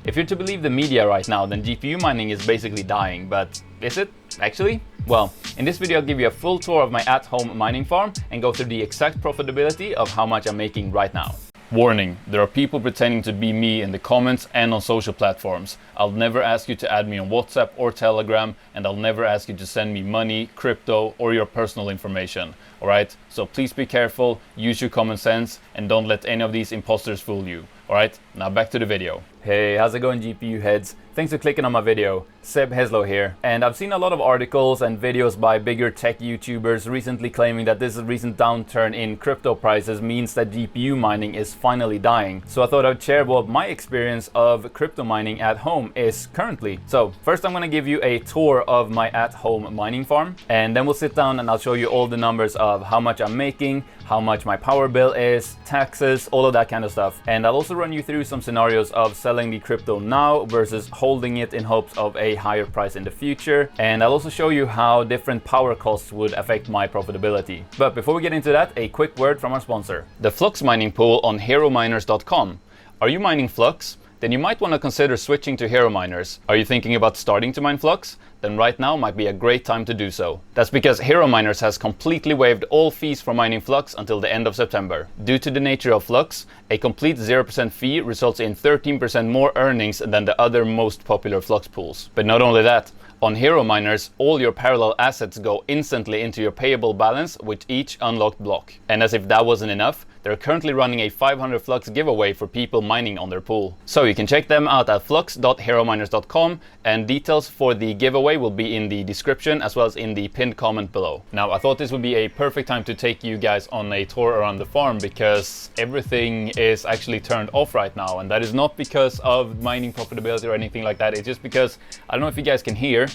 If you're to believe the media right now, then GPU mining is basically dying, but is it actually? Well, in this video I'll give you a full tour of my at-home mining farm and go through the exact profitability of how much I'm making right now. Warning, there are people pretending to be me in the comments and on social platforms. I'll never ask you to add me on WhatsApp or Telegram, and I'll never ask you to send me money, crypto, or your personal information. Alright? So please be careful, use your common sense, and don't let any of these imposters fool you. Alright, now back to the video. Hey, how's it going, GPU heads? Thanks for clicking on my video. 𝗧-𝗦𝗛𝗧 here. And I've seen a lot of articles and videos by bigger tech YouTubers recently claiming that this recent downturn in crypto prices means that GPU mining is finally dying. So I thought I'd share what my experience of crypto mining at home is currently. So first I'm going to give you a tour of my at-home mining farm, and then we'll sit down and I'll show you all the numbers of how much I'm making, how much my power bill is, taxes, all of that kind of stuff. And I'll also run you through some scenarios of selling the crypto now versus holding it in hopes of a higher price in the future. And I'll also show you how different power costs would affect my profitability. But before we get into that, a quick word from our sponsor. The FLUX mining pool on HEROMINERS.com. Are you mining FLUX? Then you might want to consider switching to HEROMINERS. Are you thinking about starting to mine FLUX? Then right now might be a great time to do so. That's because HEROMINERS has completely waived all fees for mining FLUX until the end of September. Due to the nature of FLUX, a complete 0% fee results in 13% more earnings than the other most popular FLUX pools. But not only that, on HEROMINERS, all your parallel assets go instantly into your payable balance with each unlocked block. And as if that wasn't enough, they're currently running a 500 FLUX giveaway for people mining on their pool. So you can check them out at flux.herominers.com, and details for the giveaway will be in the description as well as in the pinned comment below. Now, I thought this would be a perfect time to take you guys on a tour around the farm because everything is actually turned off right now, and that is not because of mining profitability or anything like that. It's just because, I don't know if you guys can hear,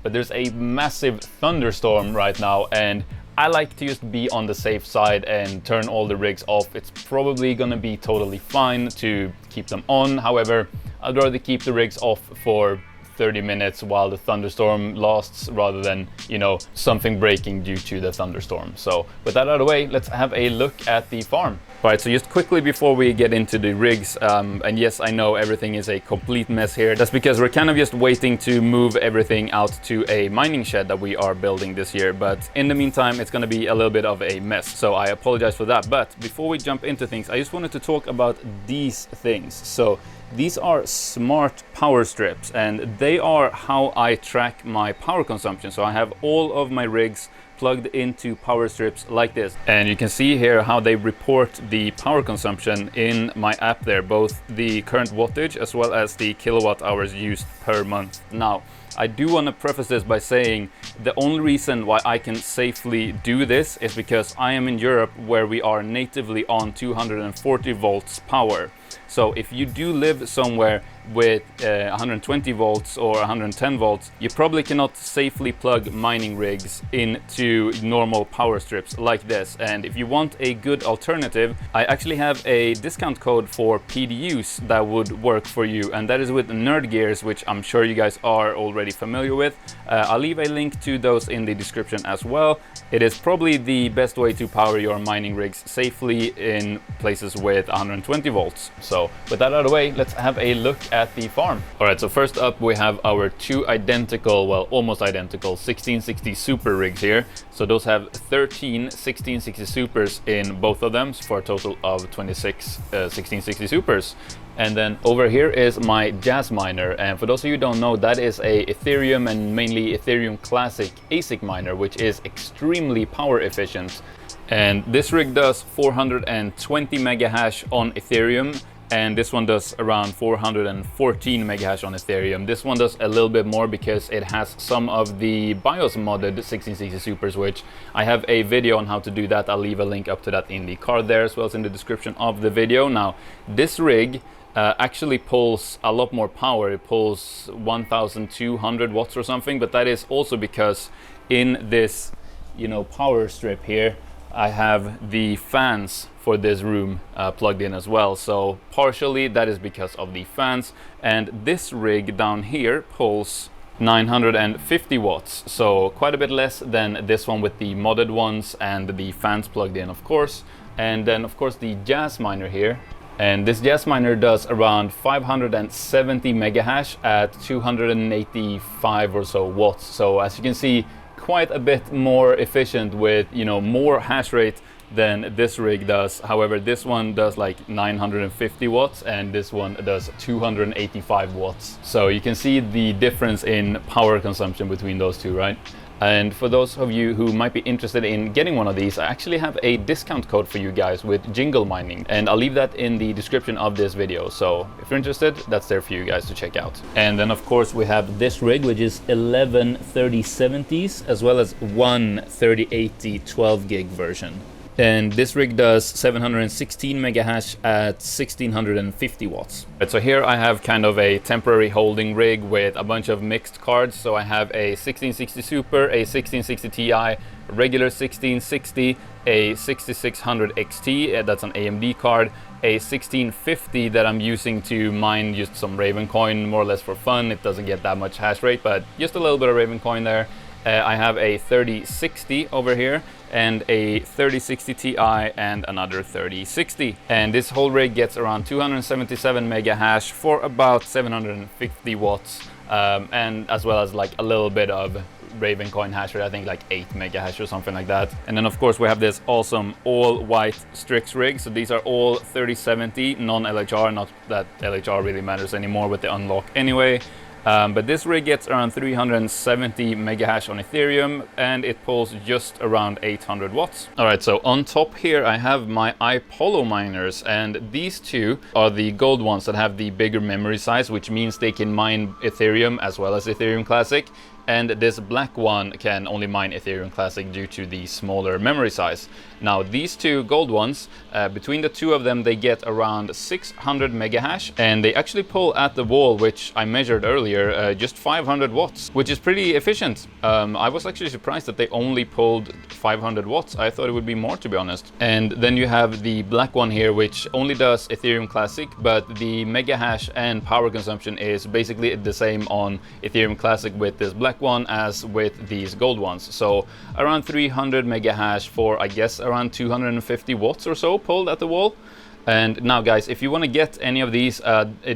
but there's a massive thunderstorm right now, and I like to just be on the safe side and turn all the rigs off. It's probably gonna be totally fine to keep them on. However, I'd rather keep the rigs off for 30 minutes while the thunderstorm lasts rather than, you know, something breaking due to the thunderstorm. So with that out of the way, let's have a look at the farm. All right, so just quickly before we get into the rigs, and yes, I know everything is a complete mess here. That's because we're kind of just waiting to move everything out to a mining shed that we are building this year. But in the meantime, it's going to be a little bit of a mess. So I apologize for that. But before we jump into things, I just wanted to talk about these things. So these are smart power strips, and they are how I track my power consumption. So I have all of my rigs plugged into power strips like this, and you can see here how they report the power consumption in my app there, both the current wattage as well as the kilowatt hours used per month. Now, I do want to preface this by saying the only reason why I can safely do this is because I am in Europe, where we are natively on 240 volts power. So if you do live somewhere with 120 volts or 110 volts, you probably cannot safely plug mining rigs into normal power strips like this. And if you want a good alternative, I actually have a discount code for PDUs that would work for you, and that is with NerdGears, which I'm sure you guys are already familiar with. I'll leave a link to those in the description as well. It is probably the best way to power your mining rigs safely in places with 120 volts. So with that out of the way, let's have a look at the farm. All right, so first up we have our two identical, well, almost identical 1660 Super rigs here. So those have 13 1660 Supers in both of them for a total of 26 1660 Supers. And then over here is my Jasminer, and for those of you who don't know, that is a Ethereum and mainly Ethereum Classic ASIC miner, which is extremely power efficient. And this rig does 420 mega hash on Ethereum, and this one does around 414 mega hash on Ethereum. This one does a little bit more because it has some of the BIOS modded 1660 Supers, which I have a video on how to do that. I'll leave a link up to that in the card there, as well as in the description of the video. Now, this rig actually pulls a lot more power. It pulls 1200 watts or something, but that is also because in this, you know, power strip here, I have the fans for this room plugged in as well. So partially that is because of the fans, and this rig down here pulls 950 watts, so quite a bit less than this one with the modded ones and the fans plugged in, of course. And then of course the Jasminer here And this Jasminer does around 570 megahash at 285 or so watts. So as you can see, quite a bit more efficient with, you know, more hash rate than this rig does. However, this one does like 950 watts and this one does 285 watts. So you can see the difference in power consumption between those two, right? And for those of you who might be interested in getting one of these, I actually have a discount code for you guys with Jingle Mining, and I'll leave that in the description of this video. So if you're interested, that's there for you guys to check out. And then of course we have this rig, which is 11 3070s as well as one 3080 12 gig version. And this rig does 716 megahash at 1650 watts. Right, so here I have kind of a temporary holding rig with a bunch of mixed cards. So I have a 1660 Super, a 1660 Ti, a regular 1660, a 6600 XT, that's an AMD card, a 1650 that I'm using to mine just some Raven coin, more or less for fun. It doesn't get that much hash rate, but just a little bit of Raven coin there. I have a 3060 over here and a 3060 Ti and another 3060. And this whole rig gets around 277 mega hash for about 750 watts, and as well as like a little bit of Raven coin hash rate, I think like 8 mega hash or something like that. And then of course we have this awesome all white Strix rig. So these are all 3070 non-LHR, not that LHR really matters anymore with the unlock anyway. But this rig gets around 370 megahash on Ethereum and it pulls just around 800 watts. Alright, so on top here I have my iPollo miners, and these two are the gold ones that have the bigger memory size, which means they can mine Ethereum as well as Ethereum Classic. And this black one can only mine Ethereum Classic due to the smaller memory size. Now these two gold ones, between the two of them they get around 600 megahash, and they actually pull at the wall, which I measured earlier, just 500 watts, which is pretty efficient. I was actually surprised that they only pulled 500 watts. I thought it would be more, to be honest. And then you have the black one here, which only does Ethereum Classic, but the megahash and power consumption is basically the same on Ethereum Classic with this black one as with these gold ones. So around 300 megahash for, I guess, around 250 watts or so pulled at the wall. And now guys, if you want to get any of these,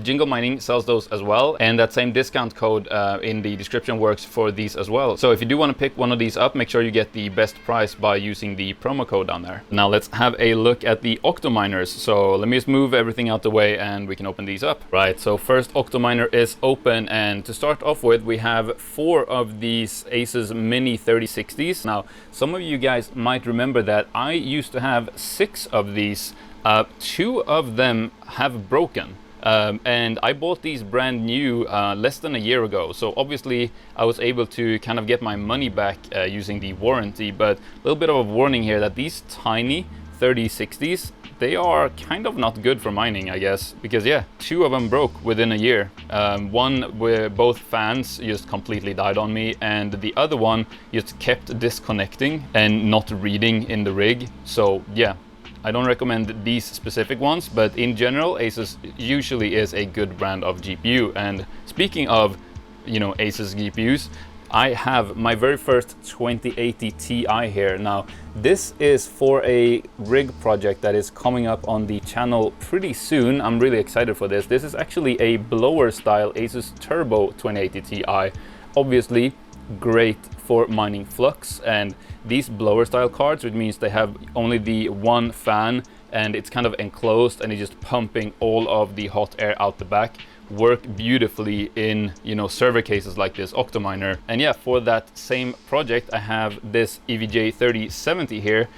Jingle Mining sells those as well, and that same discount code in the description works for these as well. So if you do want to pick one of these up, make sure you get the best price by using the promo code down there. Now let's have a look at the Octominers. So let me just move everything out the way and we can open these up. Right, so first Octominer is open, and to start off with we have 4 of these ASUS Mini 3060s. Now some of you guys might remember that I used to have 6 of these. 2 of them have broken, and I bought these brand new less than a year ago. So obviously I was able to kind of get my money back using the warranty, but a little bit of a warning here that these tiny 3060s, they are kind of not good for mining, I guess, because yeah, 2 of them broke within a year. One where both fans just completely died on me, and the other one just kept disconnecting and not reading in the rig. So yeah, I don't recommend these specific ones, but in general, ASUS usually is a good brand of GPU. And speaking of, you know, ASUS GPUs, I have my very first 2080 Ti here. Now, this is for a rig project that is coming up on the channel pretty soon. I'm really excited for this. This is actually a blower style ASUS Turbo 2080 Ti. Obviously, great for mining Flux, and these blower style cards, which means they have only the one fan and it's kind of enclosed and it's just pumping all of the hot air out the back, work beautifully in, you know, server cases like this Octominer. And yeah, for that same project I have this EVGA 3070 here,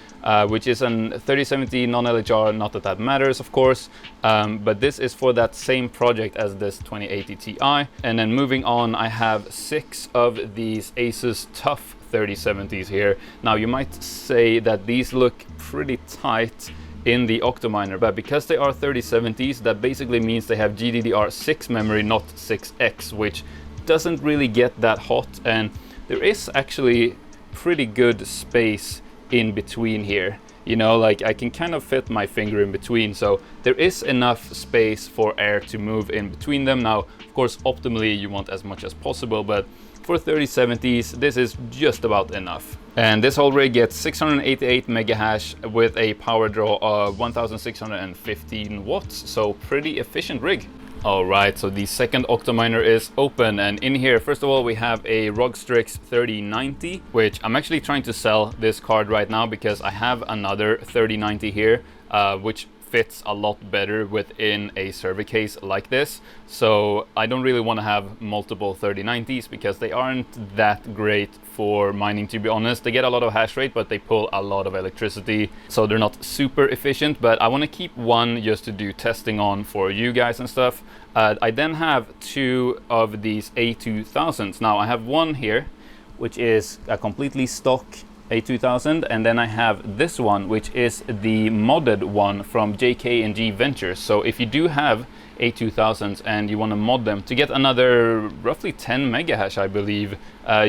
which is an 3070 non-LHR, not that that matters of course, but this is for that same project as this 2080 Ti. And then moving on, I have 6 of these ASUS TUF 3070s here. Now you might say that these look pretty tight in the Octominer, but because they are 3070s, that basically means they have GDDR6 memory, not 6X, which doesn't really get that hot, and there is actually pretty good space in between here. you know, like I can kind of fit my finger in between, so there is enough space for air to move in between them. Now, of course, optimally you want as much as possible, but for 3070s, this is just about enough. And this whole rig gets 688 mega hash with a power draw of 1615 watts, so pretty efficient rig. Alright, so the second Octominer is open, and in here, first of all, we have a ROG Strix 3090, which I'm actually trying to sell this card right now because I have another 3090 here, which fits a lot better within a server case like this. So I don't really want to have multiple 3090s because they aren't that great for mining, to be honest. They get a lot of hash rate, but they pull a lot of electricity, so they're not super efficient. But I want to keep one just to do testing on for you guys and stuff. I then have two of these A2000s. Now I have one here, which is a completely stock A2000, and then I have this one, which is the modded one from 𝗥𝗚𝗙𝗜𝗔 Ventures. So if you do have A2000s and you want to mod them to get another roughly 10 mega hash, I believe,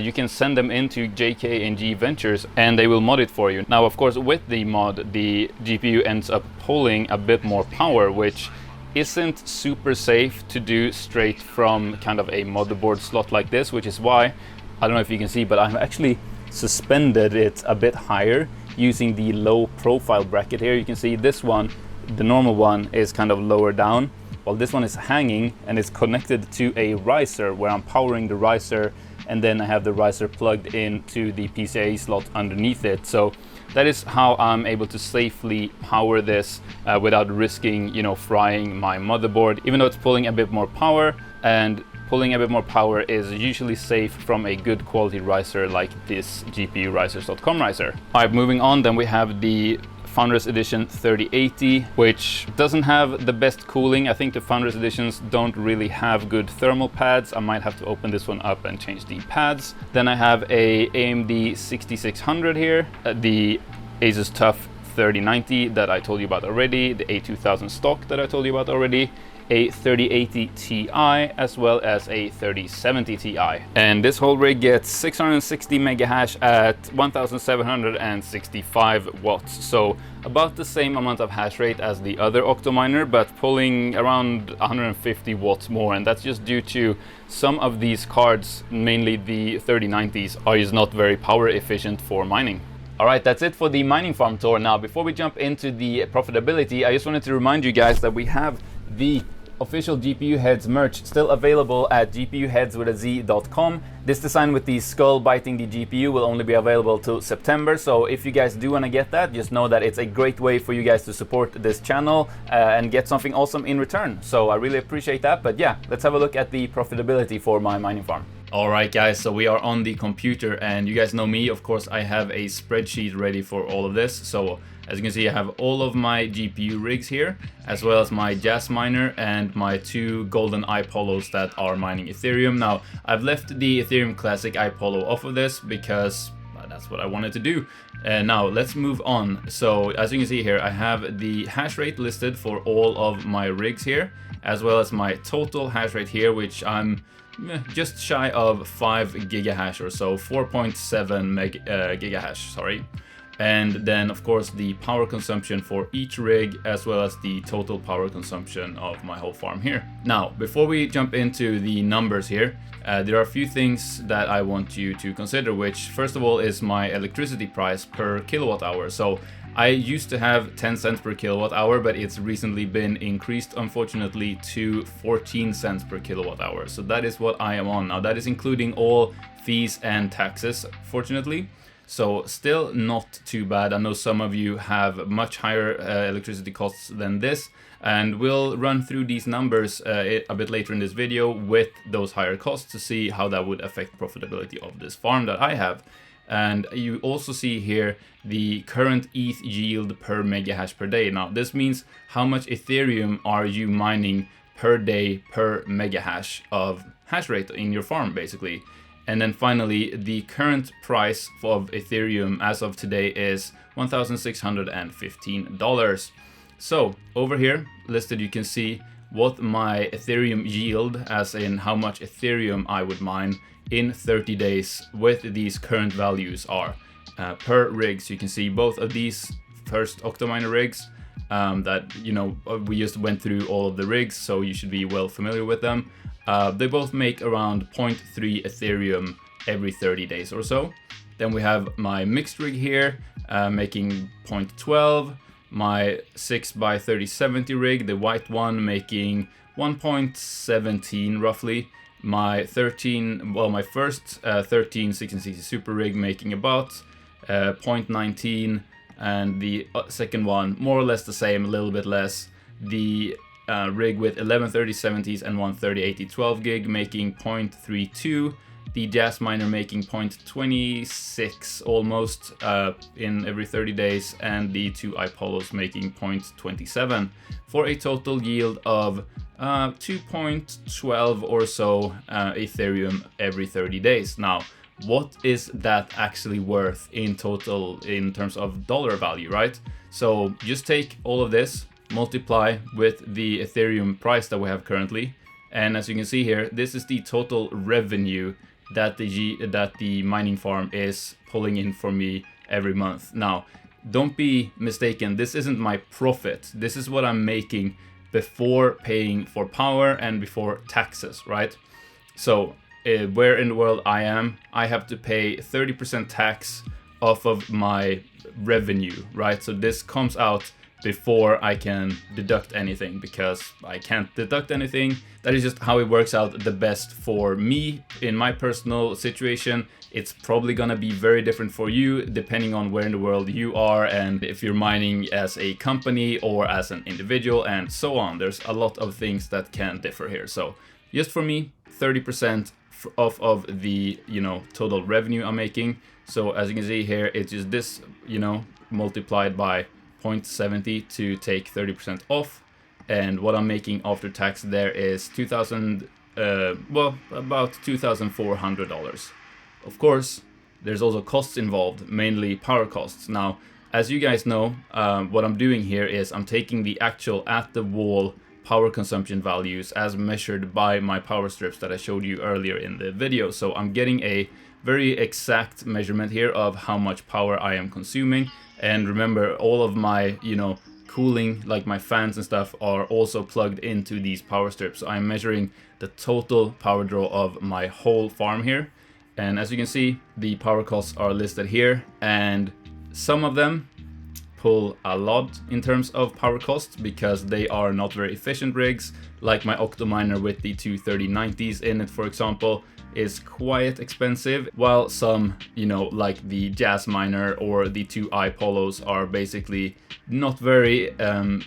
you can send them into 𝗥𝗚𝗙𝗔 Ventures and they will mod it for you. Now, of course, with the mod, the GPU ends up pulling a bit more power, which isn't super safe to do straight from kind of a motherboard slot like this, which is why, I don't know if you can see, but I'm actually suspended it a bit higher using the low profile bracket here. You can see this one, the normal one, is kind of lower down, while this one is hanging and it's connected to a riser where I'm powering the riser, and then I have the riser plugged into the PCIe slot underneath it. So that is how I'm able to safely power this without risking, you know, frying my motherboard, even though it's pulling a bit more power, and pulling a bit more power is usually safe from a good quality riser like this GPUrisers.com riser. Alright, moving on, then we have the Founders Edition 3080, which doesn't have the best cooling. I think the Founders Editions don't really have good thermal pads. I might have to open this one up and change the pads. Then I have a AMD 6600 here, the Asus TUF 3090 that I told you about already, the A2000 stock that I told you about already, a 3080 Ti, as well as a 3070 Ti. And this whole rig gets 660 mega hash at 1765 watts. So about the same amount of hash rate as the other Octominer, but pulling around 150 watts more. And that's just due to some of these cards, mainly the 3090s, are just not very power efficient for mining. Alright, that's it for the mining farm tour. Now, before we jump into the profitability, I just wanted to remind you guys that we have the official GPU Heads merch still available at gpuheads.com. This design with the skull biting the GPU will only be available till September, so if you guys do want to get that, just know that it's a great way for you guys to support this channel and get something awesome in return. So I really appreciate that. But yeah, let's have a look at the profitability for my mining farm. Alright guys, so we are on the computer, and you guys know me, of course. I have a spreadsheet ready for all of this. So as you can see, I have all of my GPU rigs here, as well as my Jasminer and my two golden iPollos that are mining Ethereum. Now, I've left the Ethereum Classic iPollo off of this because that's what I wanted to do. Now let's move on. So as you can see here, I have the hash rate listed for all of my rigs here, as well as my total hash rate here, which I'm just shy of 5 gigahash or so, 4.7 gigahash, sorry. And then of course the power consumption for each rig, as well as the total power consumption of my whole farm here. Now, before we jump into the numbers here, there are a few things that I want you to consider, which first of all is my electricity price per kilowatt hour. So I used to have 10 cents per kilowatt hour, but it's recently been increased, unfortunately, to 14 cents per kilowatt hour. So that is what I am on now. That is including all fees and taxes, fortunately. So still not too bad. I know some of you have much higher electricity costs than this, and we'll run through these numbers a bit later in this video with those higher costs to see how that would affect profitability of this farm that I have. And you also see here the current ETH yield per mega hash per day. Now this means how much Ethereum are you mining per day per mega hash of hash rate in your farm, basically. And then finally, the current price of Ethereum as of today is $1,615. So over here listed, you can see what my Ethereum yield, as in how much Ethereum I would mine in 30 days with these current values are per rig. So you can see both of these first Octominer rigs that, you know, we just went through all of the rigs, so you should be well familiar with them. They both make around 0.3 Ethereum every 30 days or so. Then we have my mixed rig here, making 0.12, my 6x3070 rig, the white one, making 1.17 roughly, my my first 13 1660 super rig making about 0.19, and the second one more or less the same, a little bit less. The rig with 11 3070s and one 3080 12 gig making 0.32, the Jasminer making 0.26 almost in every 30 days, and the two iPollos making 0.27, for a total yield of 2.12 or so Ethereum every 30 days. Now, what is that actually worth in total in terms of dollar value, right? So just take all of this, multiply with the Ethereum price that we have currently, and as you can see here, this is the total revenue that the mining farm is pulling in for me every month. Now, don't be mistaken, this isn't my profit. This is what I'm making before paying for power and before taxes, right? So where in the world I am, I have to pay 30% tax off of my revenue, right? So this comes out before I can deduct anything, because I can't deduct anything. That is just how it works out the best for me in my personal situation. It's probably gonna be very different for you depending on where in the world you are, and if you're mining as a company or as an individual and so on. There's a lot of things that can differ here. So just for me, 30% off of the, you know, total revenue I'm making. So as you can see here, it's just this, you know, multiplied by 0.70 to take 30% off, and what I'm making after tax there is about $2,400. Of course, there's also costs involved, mainly power costs. Now, as you guys know, what I'm doing here is I'm taking the actual at the wall power consumption values as measured by my power strips that I showed you earlier in the video. So I'm getting a very exact measurement here of how much power I am consuming. And remember, all of my, you know, cooling, like my fans and stuff, are also plugged into these power strips. So I'm measuring the total power draw of my whole farm here. And as you can see, the power costs are listed here, and some of them pull a lot in terms of power costs because they are not very efficient rigs, like my Octominer with the two 3090s in it, for example, is quite expensive, while some, you know, like the Jasminer or the two iPollos are basically not very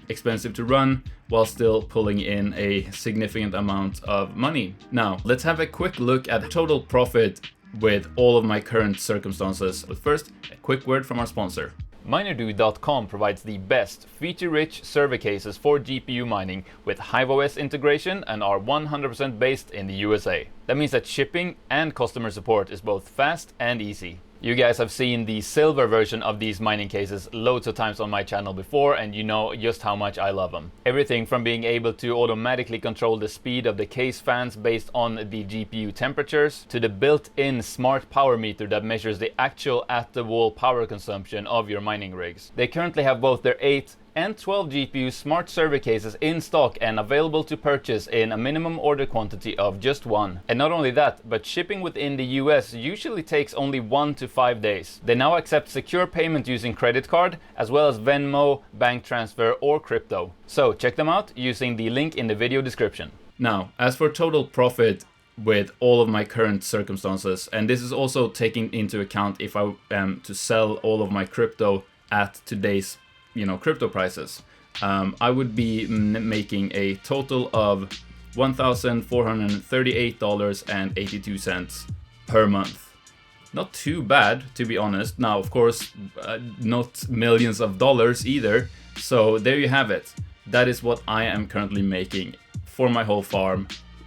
expensive to run, while still pulling in a significant amount of money. Now, let's have a quick look at total profit with all of my current circumstances. But first, a quick word from our sponsor. MinerDude.com provides the best feature-rich server cases for GPU mining with HiveOS integration and are 100% based in the USA. That means that shipping and customer support is both fast and easy. You guys have seen the silver version of these mining cases loads of times on my channel before, and you know just how much I love them. Everything from being able to automatically control the speed of the case fans based on the GPU temperatures, to the built-in smart power meter that measures the actual at-the-wall power consumption of your mining rigs. They currently have both their 8 and 12 GPU smart server cases in stock and available to purchase in a minimum order quantity of just one. And not only that, but shipping within the US usually takes only 1 to 5 days. They now accept secure payment using credit card, as well as Venmo, bank transfer, or crypto. So check them out using the link in the video description. Now, as for total profit with all of my current circumstances, and this is also taking into account if I am to sell all of my crypto at today's, you know, crypto prices, I would be making a total of $1,438.82 per month. Not too bad, to be honest. Now, of course, not millions of dollars either. So there you have it. That is what I am currently making for my whole farm,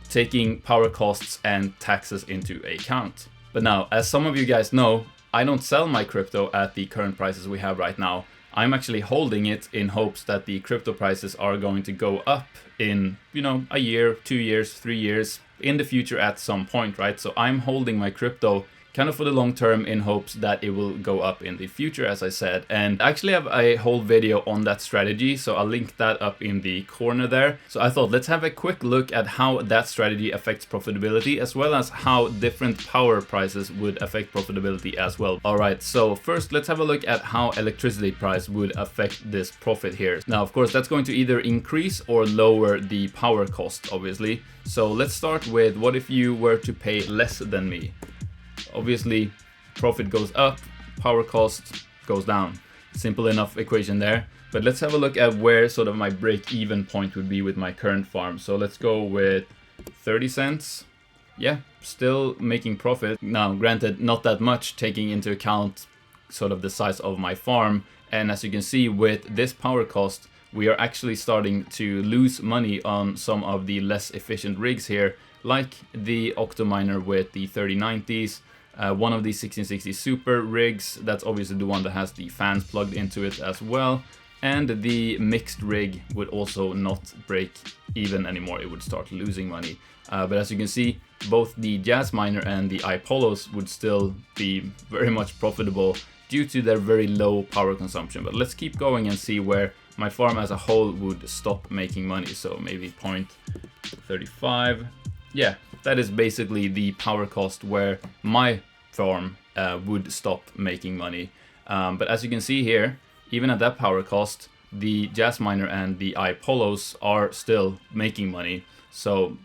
taking power costs and taxes into account. But now, as some of you guys know, I don't sell my crypto at the current prices we have right now. I'm actually holding it in hopes that the crypto prices are going to go up in, you know, a year, 2 years, 3 years in the future at some point, right? So I'm holding my crypto kind of for the long term in hopes that it will go up in the future, as I said. And I actually have a whole video on that strategy, so I'll link that up in the corner there. So I thought let's have a quick look at how that strategy affects profitability, as well as how different power prices would affect profitability as well. Alright, so first let's have a look at how electricity price would affect this profit here. Now of course that's going to either increase or lower the power cost, obviously. So let's start with, what if you were to pay less than me? Obviously profit goes up, power cost goes down. Simple enough equation there. But let's have a look at where sort of my break-even point would be with my current farm. So let's go with 30 cents. Yeah, still making profit. Now, granted, not that much, taking into account sort of the size of my farm. And as you can see, with this power cost, we are actually starting to lose money on some of the less efficient rigs here, like the Octominer with the 3090s, one of the 1660 Super rigs. That's obviously the one that has the fans plugged into it as well. And the mixed rig would also not break even anymore. It would start losing money. But as you can see, both the Jasminer and the iPollos would still be very much profitable due to their very low power consumption. But let's keep going and see where my farm as a whole would stop making money. So maybe 0.35. Yeah, that is basically the power cost where my farm would stop making money. But as you can see here, even at that power cost, the Jasminer and the iPollos are still making money. So,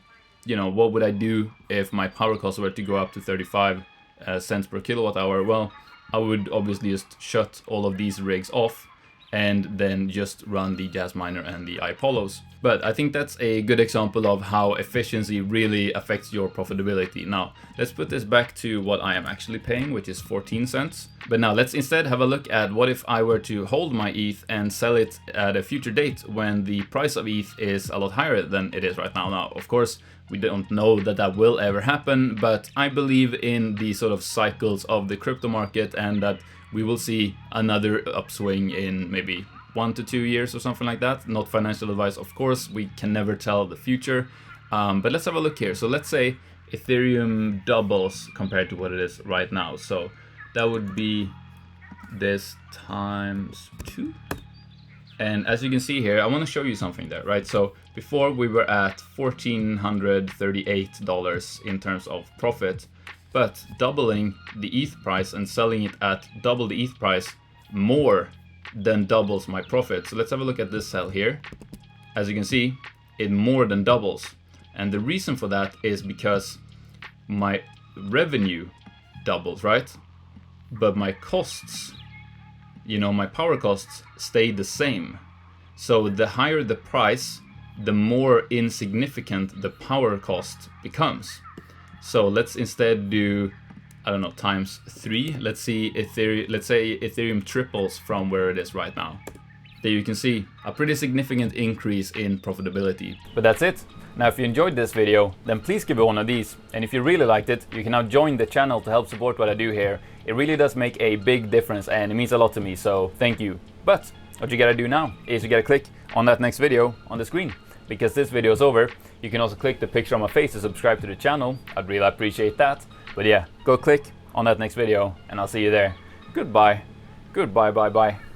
you know, what would I do if my power cost were to go up to 35 cents per kilowatt hour? Well, I would obviously just shut all of these rigs off and then just run the Jasminer and the iPollos. But I think that's a good example of how efficiency really affects your profitability. Now, let's put this back to what I am actually paying, which is 14 cents. But now let's instead have a look at what if I were to hold my ETH and sell it at a future date when the price of ETH is a lot higher than it is right now. Now, of course, we don't know that that will ever happen, but I believe in the sort of cycles of the crypto market, and that we will see another upswing in maybe 1 to 2 years or something like that. Not financial advice, of course, we can never tell the future. But let's have a look here. So let's say Ethereum doubles compared to what it is right now. So that would be this times 2. And as you can see here, I want to show you something there, right? So before we were at $1,438 in terms of profit, but doubling the ETH price and selling it at double the ETH price more than doubles my profit. So let's have a look at this sell here. As you can see, it more than doubles. And the reason for that is because my revenue doubles, right? But my costs, you know, my power costs stay the same. So the higher the price, the more insignificant the power cost becomes. So let's instead do, I don't know, times 3. Let's say Ethereum triples from where it is right now. There you can see a pretty significant increase in profitability. But that's it. Now if you enjoyed this video, then please give it one of these. And if you really liked it, you can now join the channel to help support what I do here. It really does make a big difference and it means a lot to me, so thank you. But what you gotta do now is you gotta click on that next video on the screen. Because this video is over, you can also click the picture on my face to subscribe to the channel. I'd really appreciate that. But yeah, go click on that next video and I'll see you there. Goodbye. Goodbye, bye bye.